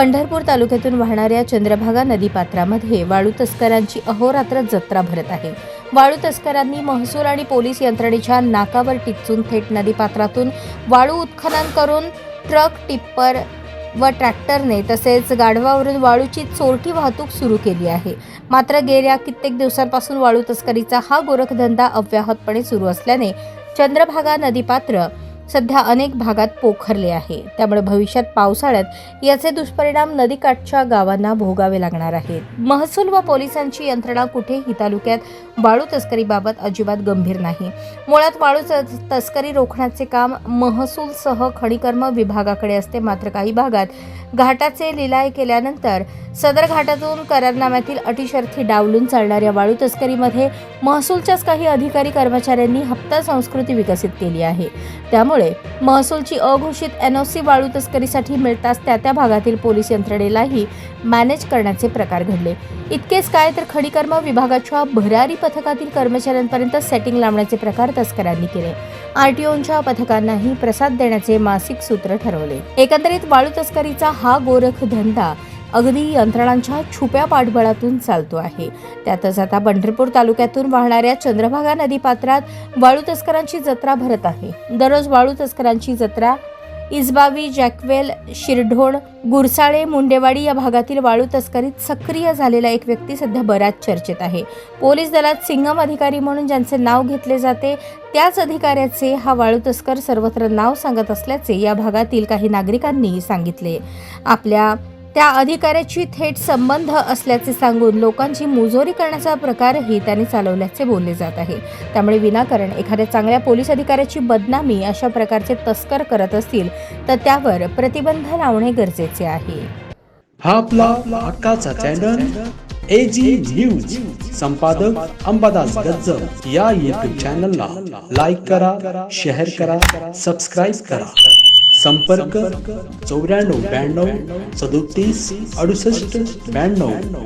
पंढरपूर तालुक्यातून वाहणाऱ्या चंद्रभागा नदीपात्रामध्ये वाळू तस्करांची अहोरात्र जत्रा भरत आहे। वाळू तस्करांनी महसूल आणि पोलीस यंत्रणेच्या नाकावर टिच्चून थेट नदीपात्रातून वाळू उत्खनन करून ट्रक, टिप्पर व ट्रॅक्टरने तसेच गाढवावरून वाळूची चोरटी वाहतूक सुरू केली आहे। मात्र गेल्या कित्येक दिवसांपासून वाळू तस्करीचा हा गोरखधंदा अव्याहतपणे सुरू असल्याने चंद्रभागा नदीपात्र सध्या अनेक भागात पोखरले आहे। त्यामुळे भविष्यात पावसाळ्यात याचे दुष्परिणाम नदीकाठच्या गावांना भोगावे लागणार आहेत। महसूल व पोलिसांची यंत्रणा कुठेही तालुक्यात वाळू तस्करीबाबत अजिबात गंभीर नाही। मुळात वाळू तस्करी रोखण्याचे काम महसूलसह खनिकर्म विभागाकडे असते। मात्र काही भागात घाटाचे लिलाव केल्यानंतर सदर घाटातून करारनाम्यातील अटी शर्ती डावलून चालणाऱ्या वाळू तस्करीमध्ये महसूलच्याच काही अधिकारी कर्मचाऱ्यांनी हप्ता संस्कृती विकसित केली आहे। त्यामुळे महसूलची अघोषित NOC वाळू तस्करीसाठी मिळताच त्या भागातील पोलीस यंत्रणेलाही मॅनेज करण्याचे प्रकार घडले। इतकेच काय तर खनिकर्म विभागाच्या भरारी पथकातील कर्मचाऱ्यांपर्यंत सेटिंग लावण्याचे प्रकार तस्करांनी केले। RTOच्या पथकांनाही प्रसाद देण्याचे मासिक सूत्र ठरवले। एकंदरीत वाळू तस्करीचा हा गोरखधंदा अगदी यंत्रणांच्या छुप्या पाठबळातून चालतो आहे। त्यातच आता पंढरपूर तालुक्यातून वाहणाऱ्या चंद्रभागा नदीपात्रात वाळू तस्करांची जत्रा भरत आहे। दररोज वाळू तस्करांची जत्रा इसबावी, जॅकवेल, शिरढोण, गुरसाळे, मुंडेवाडी या भागातील वाळू तस्करीत सक्रिय झालेला एक व्यक्ती सध्या बऱ्याच चर्चेत आहे। पोलीस दलात सिंगम अधिकारी म्हणून ज्यांचे नाव घेतले जाते त्याच अधिकाऱ्याचे हा वाळू तस्कर सर्वत्र नाव सांगत असल्याचे या भागातील काही नागरिकांनी सांगितले। आपल्या त्या अधिकाऱ्याची थेट संबंध असल्याचे सांगून लोकांची मुजोरी करण्याचा प्रकारही त्यांनी चालवल्याचे बोलले जात आहे। त्यामुळे विनाकारण एखाद्या चांगल्या पोलीस अधिकाऱ्याची बदनामी अशा प्रकारचे तस्कर करत असतील तर त्यावर प्रतिबंध लावणे गरजेचे आहे। हा आपला हक्काचा चॅनल AG न्यूज संपादक अंबादास गज्जर या YouTube चॅनलला लाईक करा, शेअर करा, सबस्क्राईब करा। संपर्क 94 92 37 68 92।